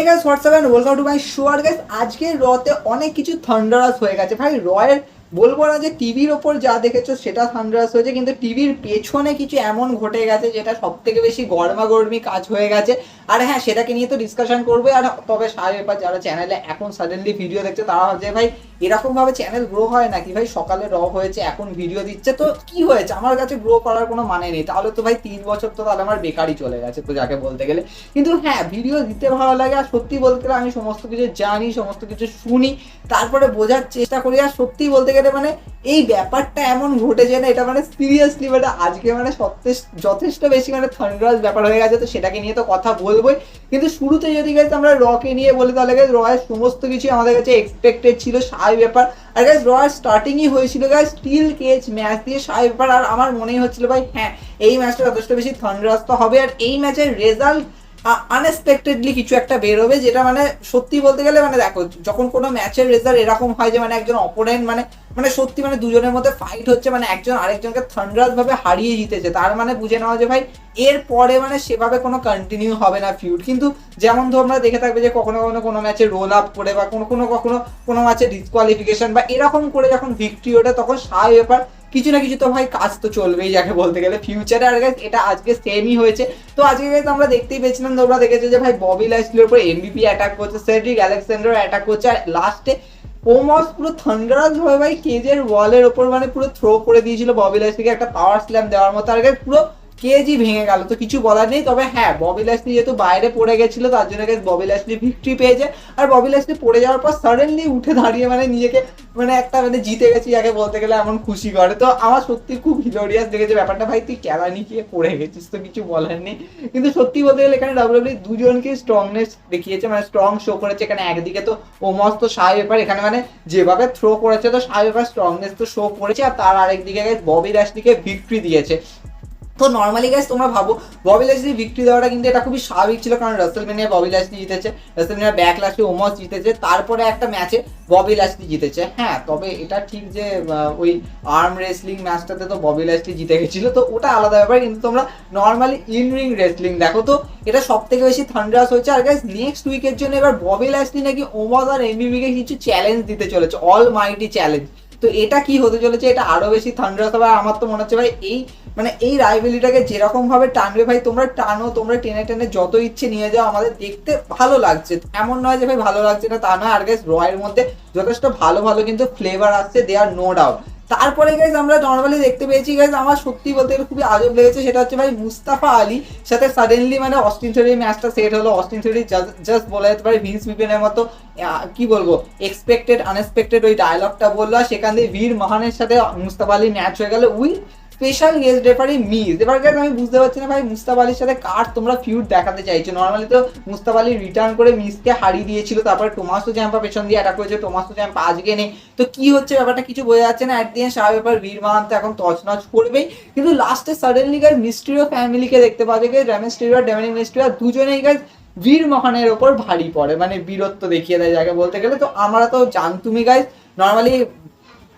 Hey guys, what's up and welcome to my show. R guys, আজকে রতে অনেক কিছু থান্ডারাস হয়ে গেছে ভাই। রয়ের বলবো না যে টিভির ওপর যা দেখেছো সেটা থান্ডারাস হয়েছে, কিন্তু টিভির পেছনে কিছু এমন ঘটে গেছে যেটা সব থেকে বেশি গরমাগরমি কাজ হয়ে গেছে। আর হ্যাঁ, সেটাকে নিয়ে তো ডিসকাশন করবে। আর তবে সারা ব্যাপার যারা চ্যানেলে এখন সাডেনলি ভিডিও দেখছে তারা ভাবছে ভাই এরকম ভাবে চ্যানেল গ্রো হয় নাকি? ভাই সকালে র হয়েছে, এখন ভিডিও দিচ্ছে, তো কি হয়েছে? আমার কাছে গ্রো করার কোনো মানে নেই। তাহলে তো ভাই 3 বছর তো তাহলে আমার বেকারই চলে গেছে, তো যাকে বলতে গেলে। কিন্তু হ্যাঁ, ভিডিও দিতে ভালো লাগে। আর সত্যি বলতে গেলে আমি সমস্ত কিছু জানি, সমস্ত কিছু শুনি, তারপরে বোঝার চেষ্টা করি। আর সত্যি বলতে গেলে মানে এই ব্যাপারটা এমন ঘটেছে না, এটা মানে সিরিয়াসলি মানে আজকে মানে যথেষ্ট বেশি মানে থান্ডারাস ব্যাপার হয়ে গেছে। তো সেটাকে নিয়ে তো কথা বলবোই, কিন্তু শুরুতে যদি গেছে আমরা রকে নিয়ে বলি তাহলে গেছে রয়ের সমস্ত কিছু আমাদের কাছে এক্সপেক্টেড ছিল, স্বাভাবিক ব্যাপার। আর গাইস রয়ের স্টার্টিংই হয়েছিল গাইস স্টিল কেজ ম্যাচ দিয়ে, স্বাভাবিক ব্যাপার। আর আমার মনেই হচ্ছিল ভাই হ্যাঁ, এই ম্যাচটা যথেষ্ট বেশি থান্ডারাস তো হবে। আর এই ম্যাচের রেজাল্ট আনএক্সপেক্টেডলি কিছু একটা বেরোবে, যেটা মানে সত্যি বলতে গেলে মানে দেখো, যখন কোনো ম্যাচের রেজাল্ট এরকম হয় যে মানে একজন অপোনেন্ট মানে মানে সত্যি মানে দুজনের মধ্যে ফাইট হচ্ছে, মানে একজন আরেকজনকে থান্ডারাস ভাবে হারিয়ে জিতেছে, তার মানে বুঝে নেওয়া যে ভাই এর পরে মানে সেভাবে কোনো কন্টিনিউ হবে না ফিউড। কিন্তু যেমন ধর আমরা দেখে থাকবে যে কখনো কখনো কোনো ম্যাচে রোল আপ করে বা কোনো ম্যাচে ডিসকোয়ালিফিকেশন বা এরকম করে যখন ভিক্টরি ওঠে, তখন স্বাভাবিক ব্যাপার কিছু না কিছু তো ভাই কাজ তো চলবেই, যাকে বলতে গেলে ফিউচারে। আর গাইস এটা আজকে সেমই হয়েছে। তো আজকে গাইস আমরা দেখতেই পেয়েছিলাম, তোমরা দেখেছো যে ভাই ববি ল্যাশলির উপর এমবিপি অ্যাটাক করছে, সেড্রিক আলেকজান্ডার অ্যাটাক করছে, আর লাস্টে ওমস পুরো থান্ডারাস ভাবে ভাই কেজের ওয়ালের ওপর মানে পুরো থ্রো করে দিয়েছিল ববি ল্যাশলিকে, একটা পাওয়ার স্ল্যাম দেওয়ার মতো। আর গাইস পুরো কেজি ভেঙে গেল, তো কিছু বলার নেই। তবে হ্যাঁ, ববি ল্যাশলি যেহেতু বাইরে পড়ে গেছিল তার জন্য গাইস ববি ল্যাশলি ভিক্টরি পেয়েছে। আর ববি ল্যাশলি পড়ে যাওয়ার পর সাডেনলি উঠে দাঁড়িয়ে মানে নিজেকে মানে একটা মানে জিতে গেছি যাকে বলতে গেলে এমন খুশি করে। তো আমার সত্যি খুব হিলোরিয়াস লেগেছে ব্যাপারটা। ভাই তুই কেলানি গিয়ে পড়ে গেছিস, তো কিছু বলার নেই। কিন্তু সত্যি বলতে গেলে এখানে ডাব্লিউডাব্লিউ দুজনকে স্ট্রংনেস দেখিয়েছে, মানে স্ট্রং শো করেছে। এখানে একদিকে তো ওমস তো স্বাভাবিক ব্যাপার, এখানে মানে যেভাবে থ্রো করেছে তো স্বাভাবিক ব্যাপার স্ট্রংনেস তো শো করেছে। আর তার আরেকদিকে ববি ল্যাশলিকে ভিক্টরি দিয়েছে। তো নর্মালি গাইস তোমরা ভাবো ববি ল্যাশলি ভিক্টরি দেওয়াটা কিন্তু এটা খুবই স্বাভাবিক ছিল, কারণ রাসেলমেনিয়া ববি ল্যাশলি জিতেছে, রাসেলমেনিয়া ব্যাকল্যাশে ওমস জিতেছে, তারপরে একটা ম্যাচে ববি ল্যাশলি জিতেছে। হ্যাঁ, তবে এটা ঠিক যে ওই আর্ম রেসলিং ম্যাচটাতে তো ববি ল্যাশলি জিতে গেছিল, তো ওটা আলাদা ব্যাপার। কিন্তু তোমরা নর্মালি ইন রিং রেসলিং দেখো, তো এটা সব থেকে বেশি থান্ডারাস হয়েছে। আর গাইস নেক্সট উইকের জন্য এবার ববি ল্যাশলি নাকি ওমস আর এমবিবিকে কিছু চ্যালেঞ্জ দিতে চলেছে, অল মাইটি চ্যালেঞ্জ। তো এটা কি হতে চলেছে, এটা আরো বেশি থান্ডারাস হবে। আমার তো মনে হচ্ছে ভাই এই মানে এই রাইভেলিটাকে যেরকম ভাবে টানবে ভাই, তোমরা টানো, তোমরা টেনে টেনে যত ইচ্ছে নিয়ে যাও, আমাদের দেখতে ভালো লাগছে, এমন নয় যে ভাই ভালো লাগছে না, তা নয়। আর গাইস রয়ের মধ্যে যথেষ্ট ভালো ভালো কিন্তু ফ্লেভার আসছে, দে আর নো ডাউট। তারপরে গাইজ আমরা নর্মালি দেখতে পেয়েছি গাইজ, আমার সত্যি বলতে গেলে খুবই আজব লেগেছে, সেটা হচ্ছে ভাই মুস্তাফা আলী সাথে সাডেনলি মানে অস্টিন থিওরি ম্যাচটা সেট হলো। অস্টিন থিওরি জাস্ট বলা যেতে পারে ভিন্স মিপেনের মতো কি বলবো এক্সপেক্টেড আনএক্সপেক্টেড ওই ডায়লগটা বললো, আর সেখান দিয়ে বীর মহানের সাথে মুস্তাফা আলী ম্যাচ হয়ে গেল with special guest referee miss. এবার আমি বুঝতে পারছি না ভাই মুস্তাফা আলীর সাথে কার তোমরা ফিউড দেখাতে চাইছো। নর্মালি তো মুস্তাফা আলী রিটার্ন করে মিসকে হারিয়ে দিয়েছিল, তারপরে টোমাসো চ্যাম্পা পেছন দিয়ে অ্যাটাক করেছে, টোমাসো চ্যাম্পা আজকে নেই। তো কি হচ্ছে ব্যাপারটা কিছু বোঝা যাচ্ছে না। অ্যাট দি এন্ড সারা ব্যাপার বীর মহান তো এখন তছনছ করবেই, কিন্তু লাস্টে সাডেনলি গাইজ মিস্ট্রিও ফ্যামিলিকে দেখতে পাবে গাইজ, রেমিস্ট্রিও আর ডমিনিক মিস্ট্রিও দুজনেই গাইজ বীর মহানের ওপর ভারী পড়ে, মানে বীরত্ব দেখিয়ে দেয় যাকে বলতে গেলে। তো আমরা তো জানতুমই গাইজ নর্মালি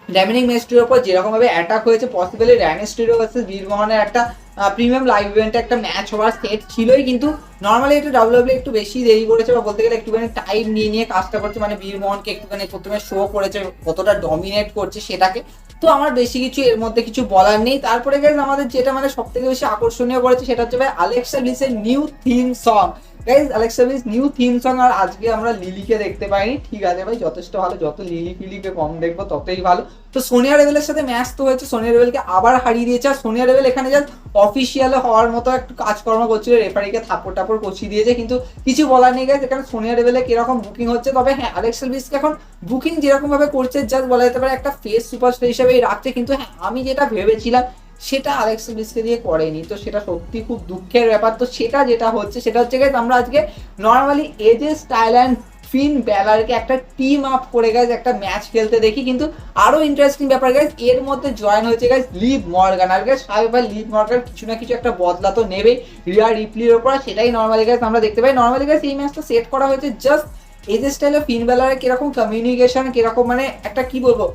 ডমিনিক মিস্ট্রির ওপর যেরকমভাবে অ্যাটাক হয়েছে, পসিবলি রেমিস্ট্রিও ভার্সেস বীর মোহনের একটা প্রিমিয়াম লাইভ ইভেন্টে একটা ম্যাচ হওয়ার সেট ছিলই, কিন্তু নর্মালি এটা ডাব্লিউডাব্লিউ একটু বেশি দেরি করেছে, বা বলতে গেলে একটুখানি টাইম নিয়ে নিয়ে কাজটা করছে। মানে বীর মোহনকে একটুখানি প্রথমে শো করেছে কতটা ডমিনেট করছে সেটাকে। তো আমার বেশি কিছু এর মধ্যে কিছু বলার নেই। তারপরে গাইজ আমাদের যেটা মানে সব থেকে বেশি আকর্ষণীয় করেছে সেটা হচ্ছে ভাই আলেক্সা ব্লিসের new theme song. Guys Alexa Bliss new theme song, আর আজকে আমরা লিলিকে দেখতে পাইনি, ঠিক আছে ভাই যথেষ্ট ভালো, যত লিলি ফিলিকে কম দেখবো ততই ভালো। তো সোনিয়া রেভেলের সাথে ম্যাচ তো হয়েছে, সোনিয়া রেভেলকে আবার হারিয়ে দিয়েছে। আর সোনিয়া রেভেল এখানে জাস্ট অফিসিয়ালে হওয়ার মতো একটু কাজকর্ম করছিল, রেফারিকে থাপ্পড় টাপড় কষিয়ে দিয়েছে, কিন্তু কিছু বলার নেই গাইজ। এখানে সোনিয়া রেভেলে কিরকম বুকিং হচ্ছে। তবে হ্যাঁ, আলেক্সা ব্লিসকে এখন বুকিং যেরকম ভাবে করছে জাস্ট বলা যেতে পারে একটা ফেস সুপারস্টার হিসেবেই রাখছে, কিন্তু হ্যাঁ আমি যেটা ভেবেছিলাম সেটা আলেক্সা ব্লিসকে দিয়ে করেনি, তো সেটা সত্যি খুব দুঃখের ব্যাপার। তো সেটা যেটা হচ্ছে সেটা হচ্ছে গাইজ আমরা আজকে নর্মালি এজে স্টাইল অ্যান্ড ফিন ব্যালারকে একটা টিম আপ করে গাইজ একটা ম্যাচ খেলতে দেখি, কিন্তু আরো ইন্টারেস্টিং ব্যাপার গাইজ এর মধ্যে জয়েন হয়েছে গাইজ লিভ মর্গান। আর গাইজ স্বাভাবিক লিভ মর্গান কিছু না কিছু একটা বদলা তো নেবেই রিয়া রিপ্লির ওপর, সেটাই নর্মালি গাইজ আমরা দেখতে পাই। নর্মালি গাইজ এই ম্যাচটা সেট করা হয়েছে জাস্ট এজে স্টাইল অফ ফিন ব্যালারের কিরকম কমিউনিকেশন, কিরকম মানে একটা কি বলবো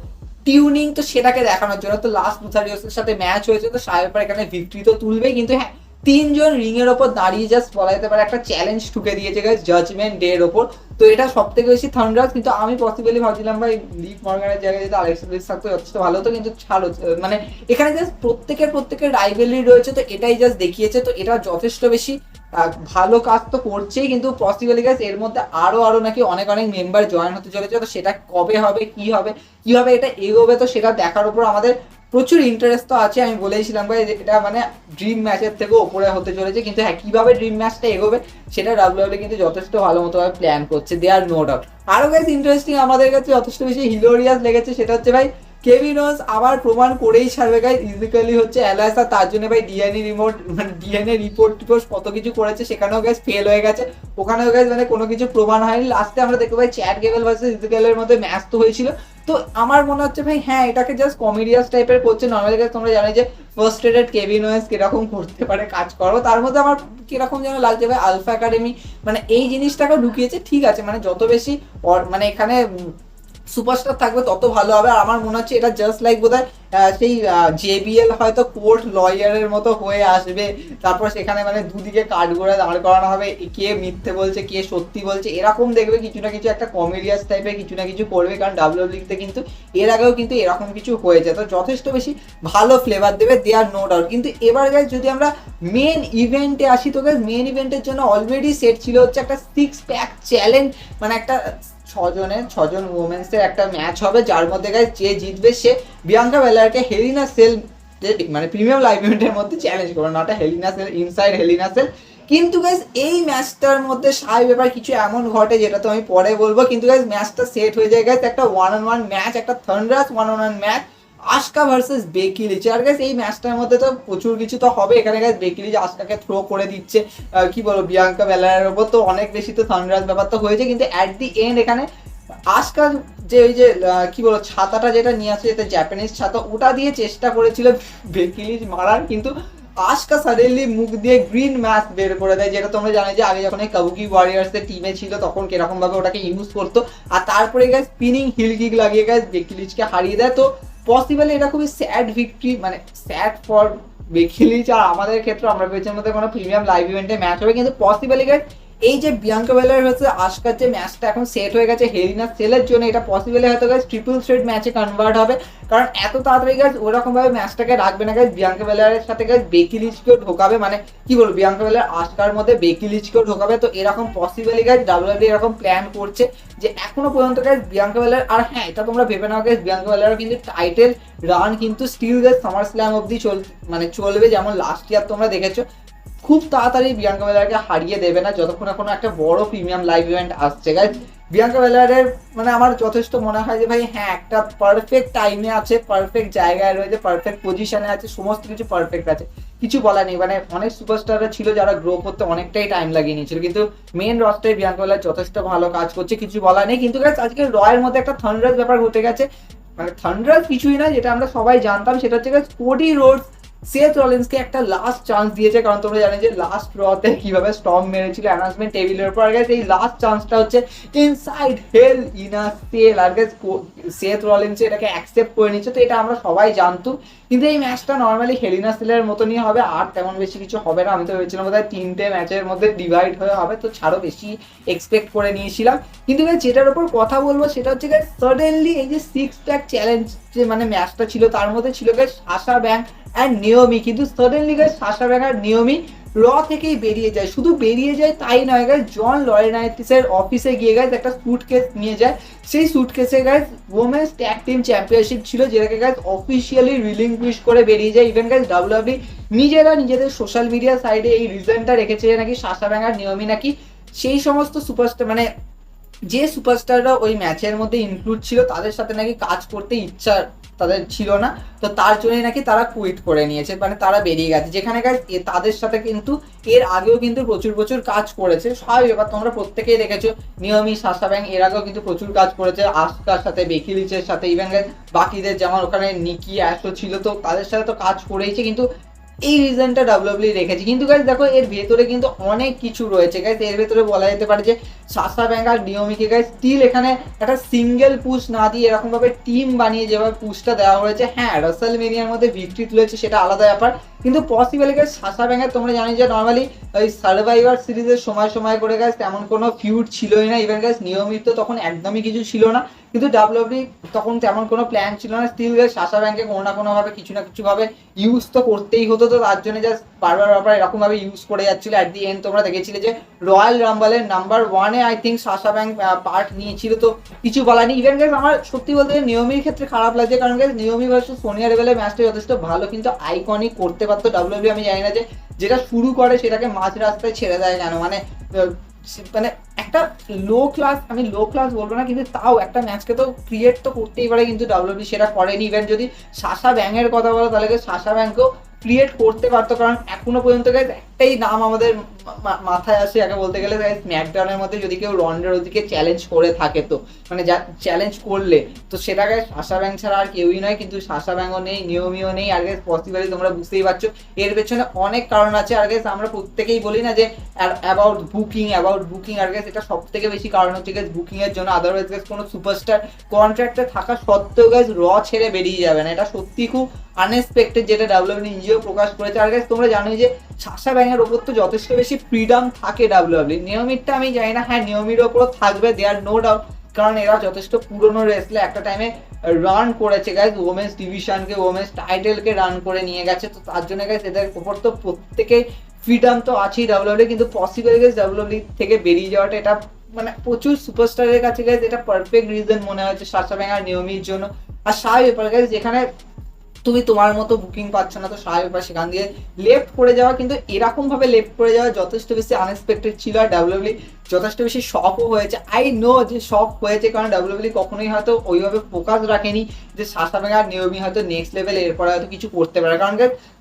টিউনিং, তো সেটাকে দেখানোর জন্য। তো লাস্ট লুথারিয়াসের সাথে ম্যাচ হয়েছে, তো সাহেবের এখানে ভিক্টরি তো তুলবেই, কিন্তু হ্যাঁ তিনজন রিং এর ওপর দাঁড়িয়ে জাস্ট বলা যেতে পারে একটা চ্যালেঞ্জ ঠুকে দিয়েছে গাইস জাজমেন্ট ডে এর ওপর। তো এটা সব থেকে বেশি থান্ডারাস, কিন্তু আমি পসিবলি ভাবছিলাম ভাই লিভ মর্গানের জায়গায় যদি আলেক্সা ব্লিস থাকতো যথেষ্ট ভালো হতো, কিন্তু ছাড়ো, মানে এখানে জাস্ট প্রত্যেকের রাইভেলি রয়েছে, তো এটাই জাস্ট দেখিয়েছে, তো এটা যথেষ্ট বেশি ভালো কাজ তো করছেই, কিন্তু পসিবলি গাইস এর মধ্যে আরো নাকি অনেক মেম্বার জয়েন হতে চলেছে, তো সেটা কবে হবে কিভাবে এটা এগোবে, তো সেটা দেখার উপর আমাদের প্রচুর ইন্টারেস্ট তো আছে। আমি বলেইছিলাম ভাই এটা মানে ড্রিম ম্যাচের থেকেও ওপরে হতে চলেছে, কিন্তু হ্যাঁ কিভাবে ড্রিম ম্যাচটা এগোবে সেটা ডাব্লিউডাব্লিউ কিন্তু যথেষ্ট ভালো মতো ভাবে প্ল্যান করছে, দেয়ার নো ডাউট। আরো গাইস ইন্টারেস্টিং আমাদের কাছে যথেষ্ট বেশি হিলোরিয়াস লেগেছে, সেটা হচ্ছে ভাই কেভিন ওনস আবার প্রমাণ করেই ছাড়বে গাইস ইজিক্যালি হচ্ছে অ্যালায়েন্স, আর তার জন্য ভাই ডিএনএ রিপোর্ট কত কিছু করেছে, সেখানেও গাইস ফেল হয়ে গেছে, ওখানেও গাইস মানে কোনো কিছু প্রমাণ হয়নি। লাস্টে আমরা দেখতে পাই চ্যাট গেবেল ভার্সেস ইজিক্যালের মধ্যে ম্যাচ তো হয়েছিল, তো আমার মনে হচ্ছে ভাই হ্যাঁ এটাকে জাস্ট কমেডিয়াস টাইপের করছে। নর্মালি গাইস তোমরা জানো যে ফার্স্ট্রেটেড কেভিন ওয়েন্স কিরকম করতে পারে কাজ করো, তার মধ্যে আমার কিরকম যেন লাগছে ভাই আলফা একাডেমি মানে এই জিনিসটাকে ঢুকিয়েছে, ঠিক আছে মানে যত বেশি মানে এখানে সুপারস্টার থাকবে তত ভালো হবে। আর আমার মনে হচ্ছে এটা জাস্ট লাইক বোধহয় সেই জেবিএল হয়তো কোর্ট লয়ারের মতো হয়ে আসবে, তারপর সেখানে মানে দুদিকে কাঠগোড়া দাঁড় করানো হবে, কে মিথ্যে বলছে কে সত্যি বলছে, এরকম দেখবে কিছু না কিছু একটা কমেডিয়াস টাইপের কিছু না কিছু করবে, কারণ ডাব্লিউডাব্লিউতে কিন্তু এর আগেও কিন্তু এরকম কিছু হয়েছে, তো যথেষ্ট বেশি ভালো ফ্লেভার দেবে, দেয়ার নো ডাউট। কিন্তু এবার গাইস যদি আমরা মেন ইভেন্টে আসি, তো গাইস মেন ইভেন্টের জন্য অলরেডি সেট ছিল হচ্ছে একটা 6 প্যাক চ্যালেঞ্জ, মানে একটা ছজন ওমেন্সের একটা ম্যাচ হবে, যার মধ্যে গাইস যে জিতবে সে বিয়াঙ্কা বেলারকে হেলিনা সেল মানে প্রিমিয়াম লাইভ ইভেন্টের মধ্যে চ্যালেঞ্জ করবে, not hell in a cell inside hell in a cell. কিন্তু গাইস এই ম্যাচটার মধ্যে সাই ব্যাপার কিছু এমন ঘটে যেটা তো আমি পরে বলবো, কিন্তু গাইস ম্যাচটা সেট হয়ে যায় গাইস একটা 1-on-1 ম্যাচ, একটা থান্ডারাস 1-on-1 ম্যাচ আস্কা ভার্সেস বেকি লিচ। আর গাইস এই ম্যাচটার মধ্যে তো প্রচুর কিছু তো হবে, এখানে গাইস বেকি লিচ আস্কাকে থ্রো করে দিচ্ছে কি বলবো বিয়াঙ্কা বেলারের উপর, তো অনেক বেশি তো থান্ডারাস ব্যাপার তো হয়েছে, কিন্তু অ্যাট দি এন্ড এখানে আস্কা যে ওই যে কি বলো ছাতাটা যেটা নিয়ে আসছে যেটা জাপানিজ ছাতা, ওটা দিয়ে চেষ্টা করেছিল বেকি লিচ মারার, কিন্তু আস্কা সাডেনলি মুখ দিয়ে গ্রিন ম্যাচ বের করে দেয়, যেটা তোমরা জানো যে আগে যখন এই কাবুকি ওয়ারিয়ার্স এর টিমে ছিল তখন কিরকম ভাবে ওটাকে ইউজ করতো, আর তারপরে গাইস স্পিনিং হিল কিক লাগিয়ে গাইস বেকি লিচকে হারিয়ে দেয়। তো পসিবলি এটা খুবই স্যাড ভিক্টরি, মানে স্যাড ফর বেকি লিচ, আর আমাদের ক্ষেত্রে আমরা ভেবেছিলাম মধ্যে কোনো প্রিমিয়াম লাইভ ইভেন্টে ম্যাচ হবে, কিন্তু পসিবলি গাইস এই যে বিয়াঙ্কা বেলার হচ্ছে আস্কার যে ম্যাচটা এখন সেট হয়ে গেছে হেলিনা সেলের জন্য, এটা পসিবলি হয়তো গাইস ট্রিপল থ্রেট ম্যাচে কনভার্ট হবে, কারণ এত তাড়াতাড়ি গাইস ওরকম ভাবে ম্যাচটাকে রাখবে না গাইস, বিয়াঙ্কা বেলারের সাথে গাইস বেকি লিচকেও ঢোকাবে, মানে কি বলবো বিয়াঙ্কা বেলার আস্কার মধ্যে বেকি লিচকেও ঢোকাবে, তো এরকম পসিবলি গাইস ডাব্লিউডাব্লিউ এরকম প্ল্যান করছে যে এখনো পর্যন্ত গাইস বিয়াঙ্কা বেলার, আর হ্যাঁ এটা তোমরা ভেবে নাও গাইস বিয়াঙ্কা বেলার কিন্তু টাইটেল রান কিন্তু স্টিল গাইস সামার স্ল্যাম অবধি চলবে, যেমন লাস্ট ইয়ার তোমরা দেখেছো খুব তাড়াতাড়ি বিয়াঙ্কা বেলারকে হারিয়ে দেবে না যতক্ষণ না কোনো একটা বড় প্রিমিয়াম লাইভ ইভেন্ট আসছে গাইস। বিয়াঙ্কা বেলারের মানে আমার যথেষ্ট মনে হয় যে ভাই হ্যাঁ একটা পারফেক্ট টাইমে আছে, পারফেক্ট জায়গায় রয়েছে, পারফেক্ট পজিশনে আছে, সমস্ত কিছু পারফেক্ট আছে, কিছু বলা নেই। মানে অনেক সুপারস্টাররা ছিল যারা গ্রো করতে অনেকটাই টাইম লাগিয়ে নিয়েছিল, কিন্তু মেন রস্টারে বিয়াঙ্কা বেলার যথেষ্ট ভালো কাজ করছে, কিছু বলা নেই। কিন্তু গাইস আজকে রয়ের মধ্যে একটা থান্ডারাস ব্যাপার ঘটে গেছে, মানে থান্ডারাস কিছুই না, যেটা আমরা সবাই জানতাম, সেটা হচ্ছে গাইস কোডি রোডস সেথ রলিন্সকে একটা লাস্ট চান্স দিয়েছে, কারণ তোমরা জানো যে লাস্ট রতে কিভাবে স্টর্ম মেরেছিল অ্যানাউন্সমেন্ট টেবিলের উপর, আর গাইস এই লাস্ট চান্সটা হচ্ছে inside hell in a cell, আর গাইস সেথ রলিন্স এটাকে অ্যাকসেপ্ট করে নিচ্ছে, তো এটা আমরা সবাই জানতাম। কিন্তু এই ম্যাচটা নর্মালি হেলিনা সেলের মতনই হবে, আর তেমন বেশি কিছু হবে না। আমি তো ভেবেছিলাম বোধহয় 3টে ম্যাচের মধ্যে ডিভাইড হয়ে হবে, তো ছাড়ো বেশি এক্সপেক্ট করে নিয়েছিলাম। কিন্তু গাইস যেটার উপর কথা বলবো সেটা হচ্ছে গাইস সাডেনলি এই যে 6 প্যাক চ্যালেঞ্জ যে মানে ম্যাচটা ছিল তার মধ্যে ছিল গাইস সাশা ব্যাঙ্ক অ্যান্ড নিয়মি, কিন্তু সাডেনলি গাইস সাশা ব্যাঙ্ক আর নিয়মি র থেকেই বেরিয়ে যায়। শুধু বেরিয়ে যায় তাই নয় গাইস, জন লরেনাইটিসের অফিসে গিয়ে গাইস একটা সুটকেস নিয়ে যায়, সেই সুটকেসে guys women's tag team championship ছিল, যেটাকে গাইস অফিসিয়ালি রিলিঙ্কুইশ করে বেরিয়ে যায়। ইভেন গাইস ডাব্লিউডাব্লিউ নিজেরা নিজেদের সোশ্যাল মিডিয়া সাইডে এই রিজনটা রেখেছে নাকি সাশা ব্যাঙ্ক আর নিয়মি নাকি সেই সমস্ত সুপারস্টার মানে যে সুপারস্টাররা ওই ম্যাচের মধ্যে ইনক্লুড ছিল তাদের সাথে নাকি কাজ করতে ইচ্ছা তাদের ছিল না, তো তার জন্যই নাকি তারা কুইট করে নিয়েছে, মানে তারা বেরিয়ে গেছে। যেখানে গাইস তাদের সাথে কিন্তু এর আগেও কিন্তু প্রচুর কাজ করেছে সবাই, এবার তোমরা প্রত্যেকেই দেখেছো নিয়মি সাশা ব্যাঙ্ক এর আগেও কিন্তু প্রচুর কাজ করেছে আস্কার সাথে, বেকি লিচের সাথে, ইভেন গাইস বাকিদের যেমন ওখানে নিকি অ্যাশো ছিল, তো তাদের সাথে তো কাজ করেইছে। কিন্তু এই রিজনটা ডাব্লিউডাব্লিউ রেখেছে। কিন্তু গাইজ দেখো এর ভেতরে কিন্তু অনেক কিছু রয়েছে গাইজ। এর ভেতরে বলা যেতে পারে যে সাশা ব্যাঙ্ক আর নিয়মিকে গাইজ স্টিল এখানে একটা সিঙ্গেল পুশ না দিয়ে এরকম ভাবে টিম বানিয়ে যেভাবে পুশটা দেওয়া হয়েছে, হ্যাঁ রাসেলমেনিয়ার মধ্যে ভিক্টরি তুলেছে সেটা আলাদা ব্যাপার, কিন্তু পসিবল গাইজ সাশা ব্যাঙ্কের তোমরা জানি যে নর্মালি ওই সার্ভাইভার সিরিজের সময় সময় করে গাইজ তেমন কোনো ফিউড ছিলই না। ইভেন গাইজ নিয়মিত তো তখন একদমই কিছু ছিল না, কিন্তু ডাব্লিউডাব্লিউ তখন তেমন কোনো প্ল্যান ছিল না। স্টিল গাইজ সাশা ব্যাঙ্কে কোনো না কোনোভাবে কিছু না কিছু ভাবে ইউজ তো করতেই হতো, তো তার জন্য জাস্ট বারবার এরকম ভাবে ইউজ করে যাচ্ছিল। অ্যাট দি এন্ড তোমরা দেখেছিলে যে রয়্যাল রাম্বলের নাম্বার 1-এ I think Sasha Banks part নিয়েছিল, তো কিছু বলা নেই। ইভেন গাইজ আমার সত্যি বলতে গেলে নিয়মির ক্ষেত্রে খারাপ লাগছে, কারণ গাইজ নিয়মি ভার্সেস সোনিয়া লেভেলের ম্যাচটা যথেষ্ট ভালো কিন্তু আইকনিক করতে পারতো ডাব্লিউডাব্লিউ। আমি জানি না যে যেটা শুরু করে সেটাকে মাঝ রাস্তায় ছেড়ে দেয় কেন, মানে মানে একটা লো ক্লাস, আমি লো ক্লাস বলবো না, কিন্তু তাও একটা ম্যাচকে তো ক্রিয়েট তো করতেই পারে, কিন্তু ডাব্লিউডাব্লিউ সেটা করেনি। ইভেন যদি সাশা ব্যাঙ্কের কথা বলো তাহলে সাশা ব্যাঙ্কও ক্রিয়েট করতে পারতো, কারণ এখনো পর্যন্ত গাইজ একটাই নাম আমাদের মাথায় আসে আগে বলতে গেলে গাইজ, স্ম্যাকডাউনের মধ্যে যদি কেউ রন্ডার ওদিকে চ্যালেঞ্জ করে থাকে, তো মানে যা চ্যালেঞ্জ করলে তো সেটা গাইজ সাশা ব্যাঙ্ক ছাড়া আর কেউই নয়। কিন্তু সাশা ব্যাঙ্কও নেই, নিয়মিও নেই, আর গাইজ পসিবলি তোমরা বুঝতেই পারছো এর পেছনে অনেক কারণ আছে। আর গাইজ আমরা প্রত্যেকেই বলি না যে অ্যাবাউট বুকিং, আর গাইজ এটা সব থেকে বেশি কারণ হচ্ছে গাইজ বুকিং এর জন্য। আদারওয়াইজ গাইজ কোনো সুপারস্টার কন্ট্রাক্টে থাকা সত্ত্বেও গাইজ র ছেড়ে বেরিয়ে যাবে না, এটা সত্যি খুব আনএক্সপেক্টেড, যেটা ডাব্লিউডাব্লিউ নিজেও প্রকাশ করেছে। আর গাইজ তোমরা জানোই যে সাশা ব্যাঙ্কের ওপর তো যথেষ্ট বেশি ফ্রিডম থাকে ডাব্লিউডাব্লিউ, নিয়মিতটা আমি জানি না, হ্যাঁ নিয়মির ওপরও থাকবে, দেয়ার নো ডাউট, কারণ এরা যথেষ্ট পুরনো রেসলে একটা টাইমে রান করেছে গাইজ, ওমেন্স ডিভিশনকে ওমেন্স টাইটেলকে রান করে নিয়ে গেছে, তো তার জন্য গাইজ এদের ওপর তো প্রত্যেকে ফ্রিডম তো আছেই ডাব্লিউডাব্লিউ। কিন্তু পসিবল গাইজ ডাব্লিউডাব্লিউ থেকে বেরিয়ে যাওয়াটা এটা মানে প্রচুর সুপারস্টারের কাছে গাইজ এটা পারফেক্ট রিজন মনে হচ্ছে সাশা ব্যাঙ্ক আর নিয়মির জন্য। আর স্বাভাবিক ব্যাপার গাইজ, যেখানে তুমি তোমার মতো বুকিং পাচ্ছ না, তো স্বাভাবিক ব্যাপার সেখান দিয়ে লেফট করে যাওয়া, কিন্তু এরকম ভাবে লেফট করে যাওয়া যথেষ্ট বেশি আনএক্সপেক্টেড ছিল। আর ডাব্লিউডাব্লিউ যথেষ্ট বেশি শকও হয়েছে, আই নো যে শক হয়েছে, কারণ ডাব্লিউডাব্লিউ কখনোই হয়তো ওইভাবে ফোকাস রাখেনি যে সাশা ব্যাঙ্ক আর নিয়মি হয়তো নেক্সট লেভেল এরপরে হয়তো কিছু করতে পারে। কারণ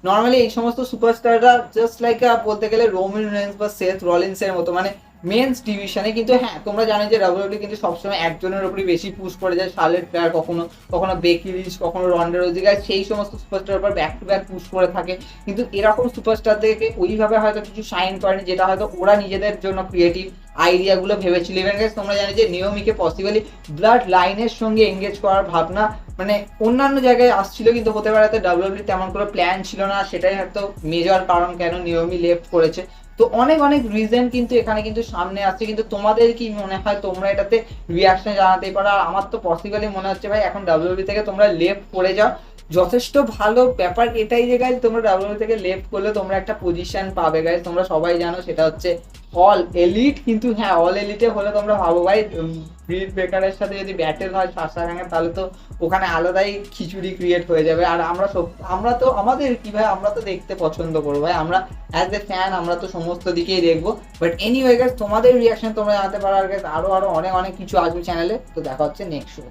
নর্মালি এই সমস্ত সুপারস্টাররা জাস্ট লাইক বলতে গেলে রোমান রেন্স বা সেথ রলিন্সের মতো মানে মেন্স ডিভিশনে, কিন্তু হ্যাঁ তোমরা জানো যে ডাব্লিউডাব্লিউ কিন্তু সবসময় একজনের উপরই বেশি পুশ করে যায়, শার্লেট ফ্লেয়ার কখনো কখনো বেকি লিঞ্চ, কখনো রন্ডা রোজি, সেই সমস্ত সুপারস্টার উপর ব্যাক টু ব্যাক পুশ করে থাকে। কিন্তু এরকম সুপারস্টারদেরকে ওইভাবে হয়তো কিছু সাইন করেনি, যেটা হয়তো ওরা নিজেদের জন্য ক্রিয়েটিভ আইডিয়াগুলো ভেবেছিল। ইভেন গাইস তোমরা জানো যে নিয়মিকে পসিবলি ব্লাড লাইনের সঙ্গে এঙ্গেজ করার ভাবনা মানে অন্যান্য জায়গায় আসছিল, কিন্তু হতে পারে হয়তো ডাব্লিউডাব্লিউ তেমন কোনো প্ল্যান ছিল না, সেটাই হয়তো মেজর কারণ কেন নিয়মি লেফট করেছে। তো অনেক অনেক রিজন কিন্তু এখানে কিন্তু সামনে আসছে, কিন্তু তোমাদের কি মনে হয়, তোমরা এটাতে রিয়াকশন জানাতেই পারো। আর আমার তো পসিবলি মনে হচ্ছে ভাই এখন ডাব্লিউডাব্লিউ থেকে তোমরা লেফট করে যাও, যথেষ্ট ভালো ব্যাপার এটাই যে গাইজ তোমরা ডাব্লিউডাব্লিউ থেকে লেফট করলে তোমরা একটা পজিশন পাবে গাইজ, তোমরা সবাই জানো সেটা হচ্ছে অল এলিট। কিন্তু হ্যাঁ অল এলিটে হলে তোমরা ভাবো ভাই ব্রিট বেকারের সাথে যদি ব্যাটেল হয় সাশা ব্যাঙ্কের, তাহলে তো ওখানে আলাদাই খিচুড়ি ক্রিয়েট হয়ে যাবে। আর আমরা তো আমাদের কি ভাই, আমরা তো দেখতে পছন্দ করবো ভাই, আমরা অ্যাজ এ ফ্যান আমরা তো সমস্ত দিকেই দেখবো। বাট এনিওয়ে গাইজ তোমাদের রিয়াকশন তোমরা জানাতে পারো, আর গাইজ আরো অনেক কিছু আসবে চ্যানেলে। তো দেখা হচ্ছে নেক্সট শো।